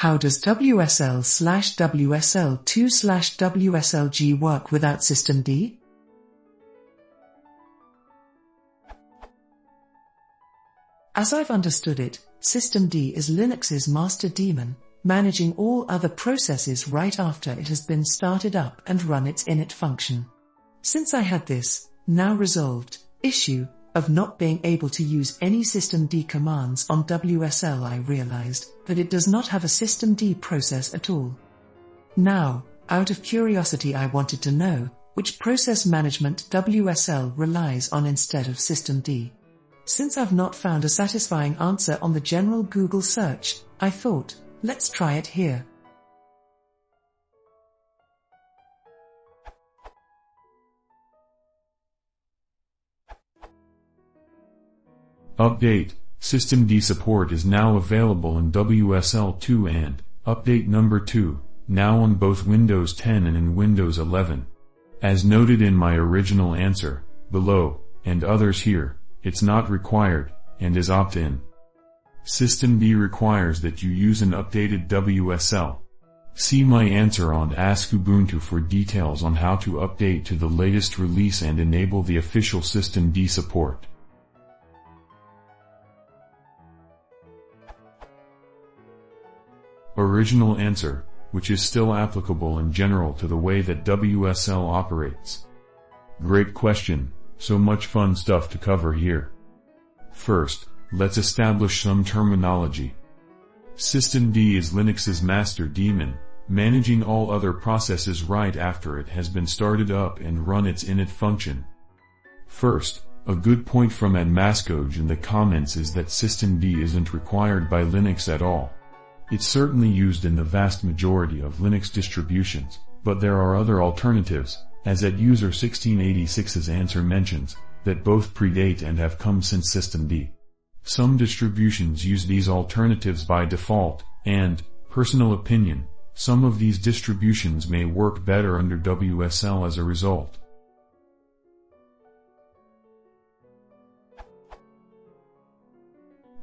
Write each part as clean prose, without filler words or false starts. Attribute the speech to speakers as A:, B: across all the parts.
A: How does WSL/WSL2/WSLg work without systemd? As I've understood it, systemd is Linux's master daemon, managing all other processes right after it has been started up and run its init function. Since I had this, now resolved, issue of not being able to use any systemd commands on WSL, I realized that it does not have a systemd process at all. Now, out of curiosity, I wanted to know which process management WSL relies on instead of systemd. Since I've not found a satisfying answer on the general Google search, I thought, let's try it here.
B: Update: Systemd support is now available in WSL2 and update number 2, now on both Windows 10 and in Windows 11. As noted in my original answer, below, and others here, it's not required, and is opt-in. Systemd requires that you use an updated WSL. See my answer on Ask Ubuntu for details on how to update to the latest release and enable the official systemd support. Original answer, which is still applicable in general to the way that WSL operates. Great question, so much fun stuff to cover here. First, let's establish some terminology. Systemd is Linux's master daemon, managing all other processes right after it has been started up and run its init function. First, a good point from @Mascoj in the comments is that systemd isn't required by Linux at all. It's certainly used in the vast majority of Linux distributions, but there are other alternatives, as @User 1686's answer mentions, that both predate and have come since systemd. Some distributions use these alternatives by default, and, personal opinion, some of these distributions may work better under WSL as a result.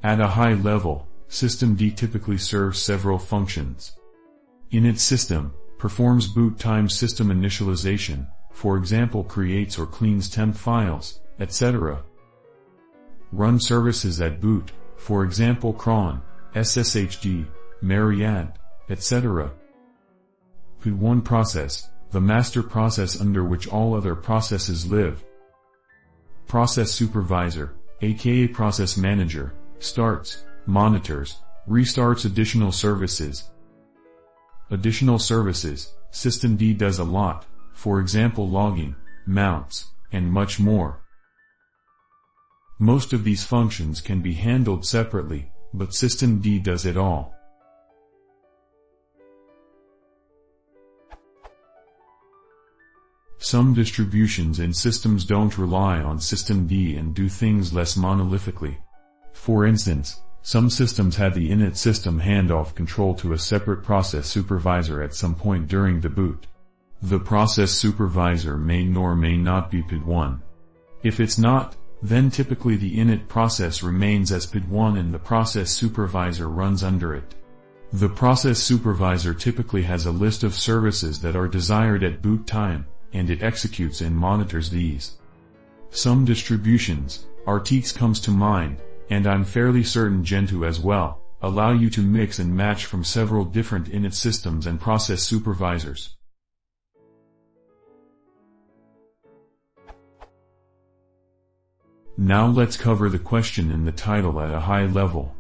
B: At a high level, systemd typically serves several functions. Init system performs boot time system initialization, for example creates or cleans temp files, etc. Run services at boot, for example cron, sshd, myriad, etc. PID1 process, the master process under which all other processes live. Process supervisor, aka process manager, starts, monitors, restarts additional services. Additional services, systemd does a lot, for example logging, mounts, and much more. Most of these functions can be handled separately, but systemd does it all. Some distributions and systems don't rely on systemd and do things less monolithically. For instance, some systems had the init system hand off control to a separate process supervisor at some point during the boot. The process supervisor may or may not be PID1. If it's not, then typically the init process remains as PID1 and the process supervisor runs under it. The process supervisor typically has a list of services that are desired at boot time, and it executes and monitors these. Some distributions, RTX comes to mind, and I'm fairly certain Gentoo as well, allow you to mix and match from several different init systems and process supervisors. Now let's cover the question in the title at a high level.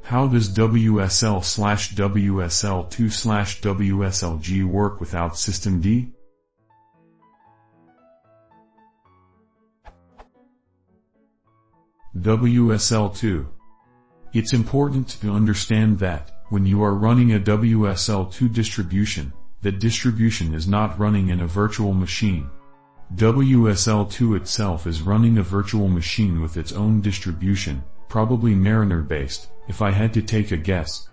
B: How does WSL/WSL2/WSLg work without systemd? WSL2. It's important to understand that, when you are running a WSL2 distribution, that distribution is not running in a virtual machine. WSL2 itself is running a virtual machine with its own distribution, probably Mariner-based, if I had to take a guess.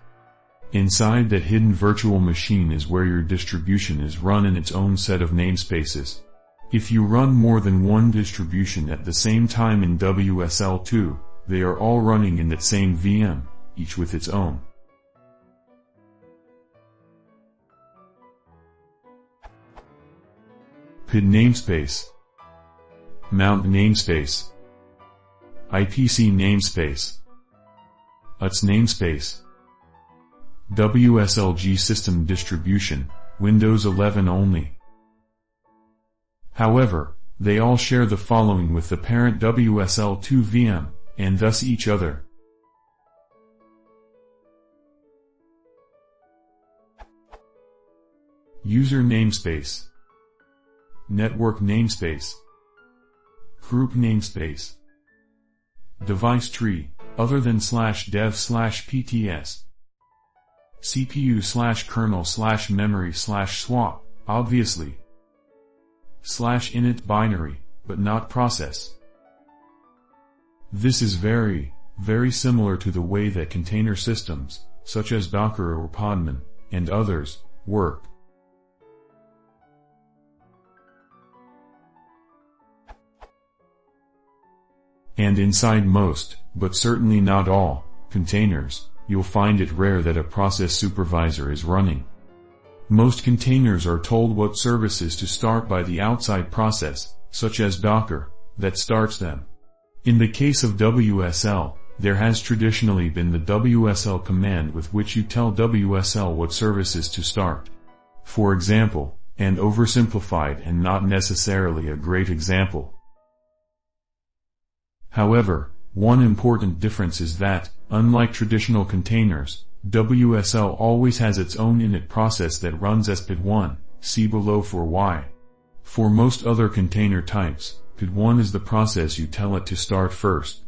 B: Inside that hidden virtual machine is where your distribution is run in its own set of namespaces. If you run more than one distribution at the same time in WSL2, they are all running in that same VM, each with its own PID namespace, mount namespace, IPC namespace, UTS namespace, WSLg system distribution, Windows 11 only. However, they all share the following with the parent WSL2 VM, and thus each other. User namespace, network namespace, group namespace, device tree, other than /dev/pts, CPU/kernel/memory/swap, obviously, /init binary, but not process. This is very, very similar to the way that container systems, such as Docker or Podman, and others, work. And inside most, but certainly not all, containers, you'll find it rare that a process supervisor is running. Most containers are told what services to start by the outside process, such as Docker, that starts them. In the case of WSL, there has traditionally been the WSL command with which you tell WSL what services to start. For example, an oversimplified and not necessarily a great example. However, one important difference is that, unlike traditional containers, WSL always has its own init process that runs as PID1, see below for why. For most other container types, PID1 is the process you tell it to start first.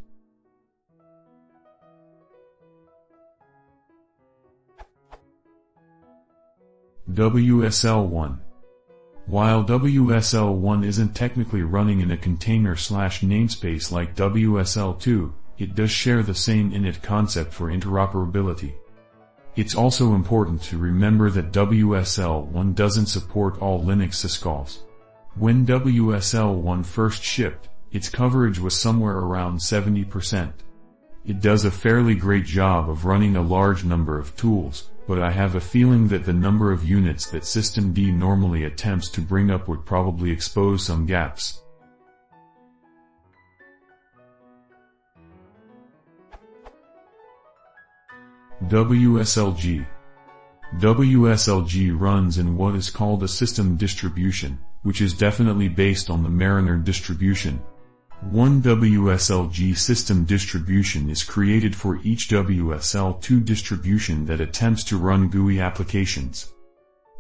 B: WSL1. While WSL1 isn't technically running in a container/namespace like WSL2, it does share the same init concept for interoperability. It's also important to remember that WSL1 doesn't support all Linux syscalls. When WSL1 first shipped, its coverage was somewhere around 70%. It does a fairly great job of running a large number of tools, but I have a feeling that the number of units that systemd normally attempts to bring up would probably expose some gaps. WSLg. WSLg runs in what is called a system distribution, which is definitely based on the Mariner distribution. One WSLg system distribution is created for each WSL2 distribution that attempts to run GUI applications.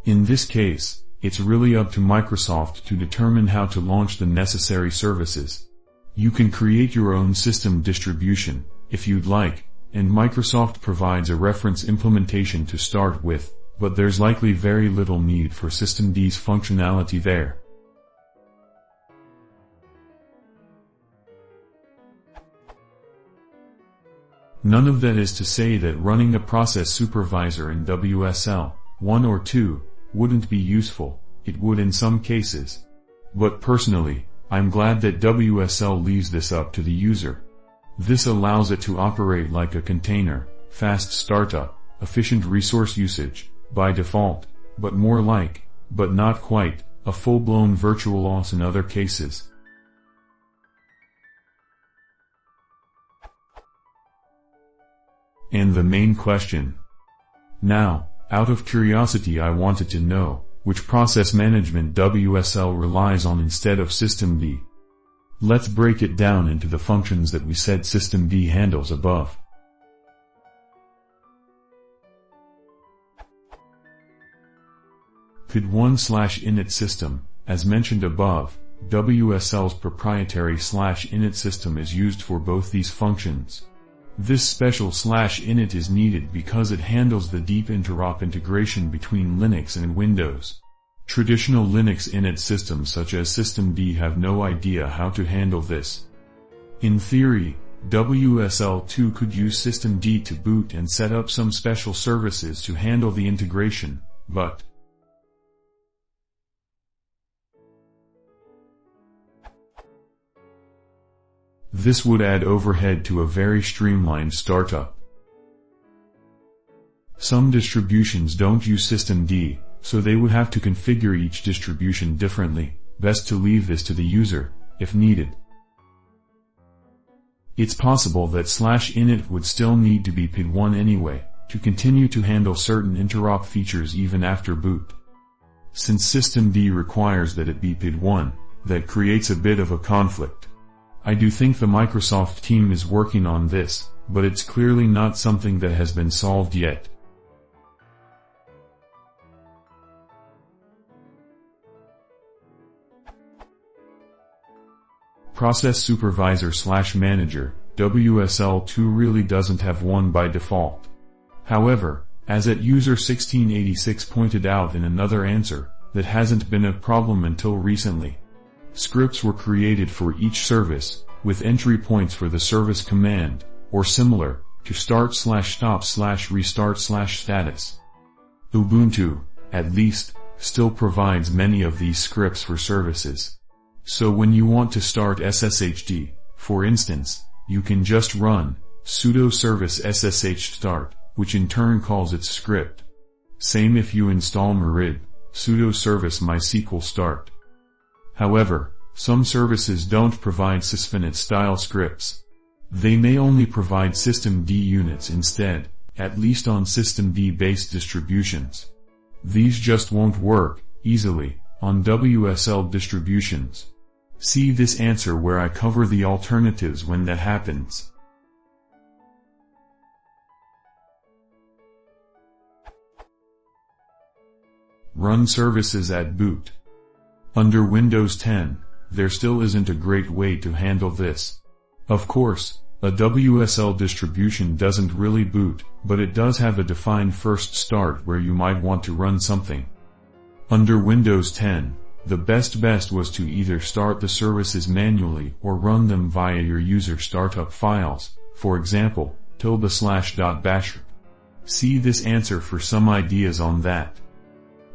B: In this case, it's really up to Microsoft to determine how to launch the necessary services. You can create your own system distribution, if you'd like, and Microsoft provides a reference implementation to start with, but there's likely very little need for systemd's functionality there. None of that is to say that running a process supervisor in WSL 1 or 2 wouldn't be useful. It would in some cases. But personally, I'm glad that WSL leaves this up to the user. This allows it to operate like a container, fast startup, efficient resource usage, by default, but more like, but not quite, a full-blown virtual OS in other cases. And the main question. Now, out of curiosity I wanted to know, which process management WSL relies on instead of systemd. Let's break it down into the functions that we said systemd handles above. PID1/init system, as mentioned above, WSL's proprietary /init system is used for both these functions. This special /init is needed because it handles the deep interop integration between Linux and Windows. Traditional Linux init systems such as systemd have no idea how to handle this. In theory, WSL2 could use systemd to boot and set up some special services to handle the integration, but this would add overhead to a very streamlined startup. Some distributions don't use systemd, so they would have to configure each distribution differently, best to leave this to the user, if needed. It's possible that /init would still need to be PID1 anyway, to continue to handle certain interop features even after boot. Since systemd requires that it be PID1, that creates a bit of a conflict. I do think the Microsoft team is working on this, but it's clearly not something that has been solved yet. Process Supervisor / Manager, WSL2 really doesn't have one by default. However, as @user 1686 pointed out in another answer, that hasn't been a problem until recently. Scripts were created for each service, with entry points for the service command, or similar, to start/stop/restart/status. Ubuntu, at least, still provides many of these scripts for services. So when you want to start SSHD, for instance, you can just run sudo service ssh start, which in turn calls its script. Same if you install Merid, sudo service mysql start. However, some services don't provide sysfinit style scripts. They may only provide systemd units instead, at least on systemd based distributions. These just won't work easily on WSL distributions. See this answer where I cover the alternatives when that happens. Run services at boot. Under Windows 10, there still isn't a great way to handle this. Of course, a WSL distribution doesn't really boot, but it does have a defined first start where you might want to run something. Under Windows 10, the best was to either start the services manually or run them via your user startup files, for example, /bash. See this answer for some ideas on that.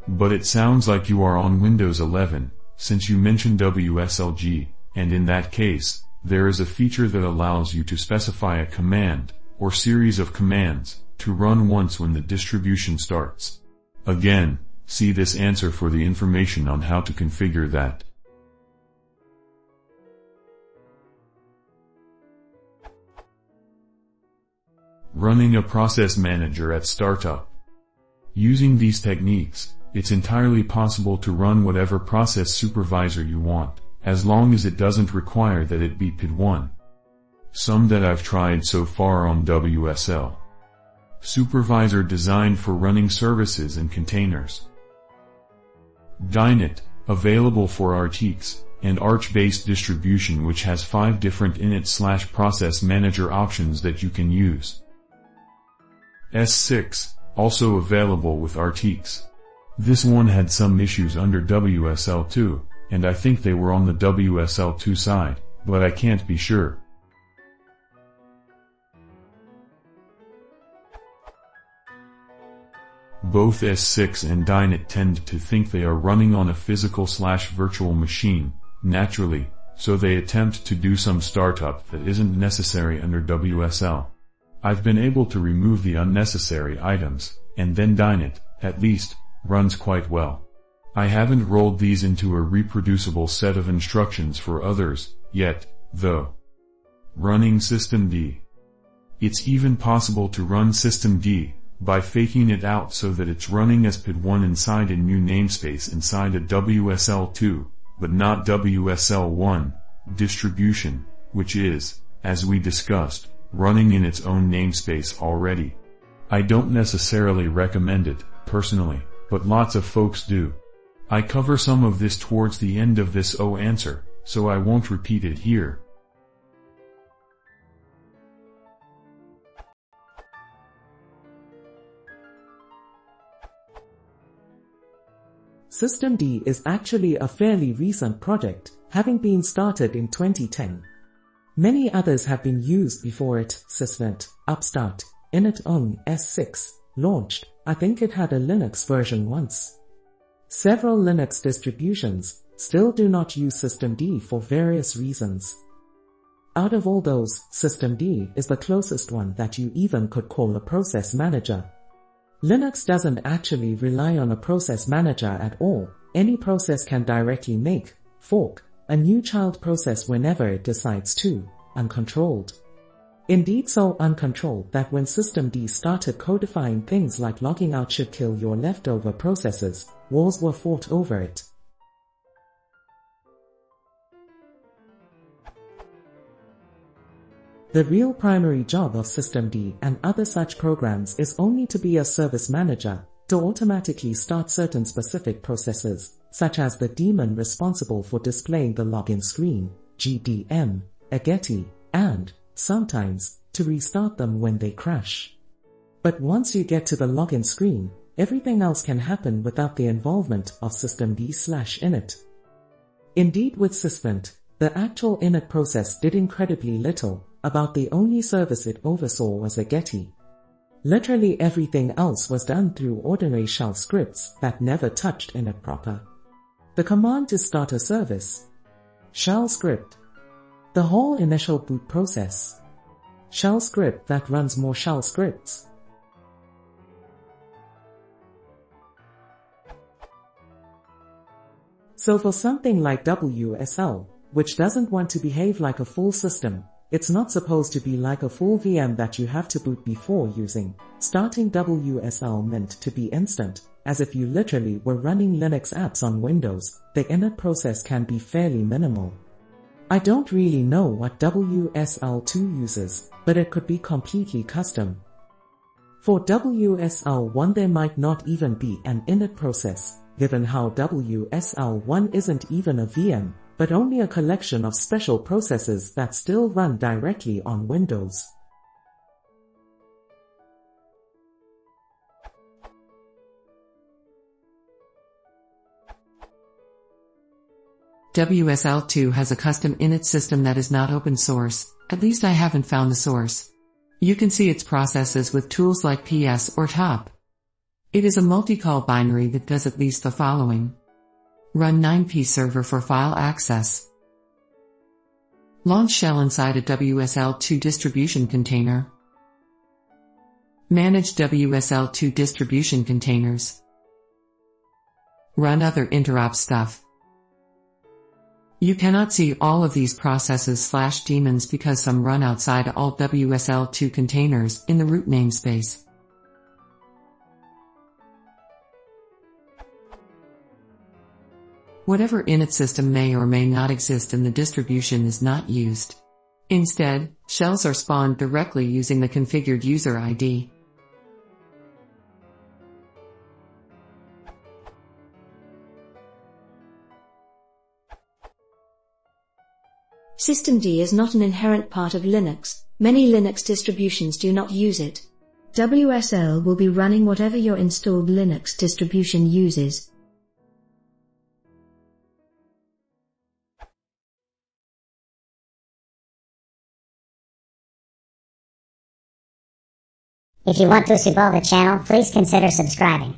B: But it sounds like you are on Windows 11, since you mentioned WSLg, and in that case, there is a feature that allows you to specify a command, or series of commands, to run once when the distribution starts. Again, see this answer for the information on how to configure that. Running a process manager at startup. Using these techniques, it's entirely possible to run whatever process supervisor you want, as long as it doesn't require that it be PID1. Some that I've tried so far on WSL. Supervisor designed for running services and containers. Dynit, available for Artix, and Arch-based distribution which has 5 different init/process manager options that you can use. S6, also available with Artix. This one had some issues under WSL2, and I think they were on the WSL2 side, but I can't be sure. Both S6 and Dynit tend to think they are running on a physical/virtual machine, naturally, so they attempt to do some startup that isn't necessary under WSL. I've been able to remove the unnecessary items, and then Dynit, at least, runs quite well. I haven't rolled these into a reproducible set of instructions for others, yet, though. Running systemd. It's even possible to run systemd, by faking it out so that it's running as PID1 inside a new namespace inside a WSL2, but not WSL1, distribution, which is, as we discussed, running in its own namespace already. I don't necessarily recommend it, personally, but lots of folks do. I cover some of this towards the end of this answer, so I won't repeat it here.
A: Systemd is actually a fairly recent project, having been started in 2010. Many others have been used before it. Sysvent, Upstart, init-on, S6, launched. I think it had a Linux version once. Several Linux distributions still do not use systemd for various reasons. Out of all those, systemd is the closest one that you even could call a process manager. Linux doesn't actually rely on a process manager at all. Any process can directly make, fork, a new child process whenever it decides to, uncontrolled. Indeed so uncontrolled that when systemd started codifying things like logging out should kill your leftover processes, wars were fought over it. The real primary job of systemd and other such programs is only to be a service manager, to automatically start certain specific processes, such as the daemon responsible for displaying the login screen, GDM, a getty, and, sometimes, to restart them when they crash. But once you get to the login screen, everything else can happen without the involvement of systemd/init. Indeed with syslint, the actual init process did incredibly little. About the only service it oversaw was a getty. Literally everything else was done through ordinary shell scripts that never touched init proper. The command to start a service. Shell script. The whole initial boot process. Shell script that runs more shell scripts. So for something like WSL, which doesn't want to behave like a full system, it's not supposed to be like a full VM that you have to boot before using. Starting WSL meant to be instant, as if you literally were running Linux apps on Windows. The init process can be fairly minimal. I don't really know what WSL2 uses, but it could be completely custom. For WSL1 there might not even be an init process, given how WSL1 isn't even a VM, but only a collection of special processes that still run directly on Windows.
C: WSL2 has a custom init system that is not open source, at least I haven't found the source. You can see its processes with tools like ps or top. It is a multi-call binary that does at least the following. Run 9p server for file access. Launch shell inside a WSL2 distribution container. Manage WSL2 distribution containers. Run other interop stuff. You cannot see all of these processes/daemons because some run outside all WSL2 containers in the root namespace. Whatever init system may or may not exist in the distribution is not used. Instead, shells are spawned directly using the configured user ID.
D: Systemd is not an inherent part of Linux. Many Linux distributions do not use it. WSL will be running whatever your installed Linux distribution uses.
E: If you want to support the channel, please consider subscribing.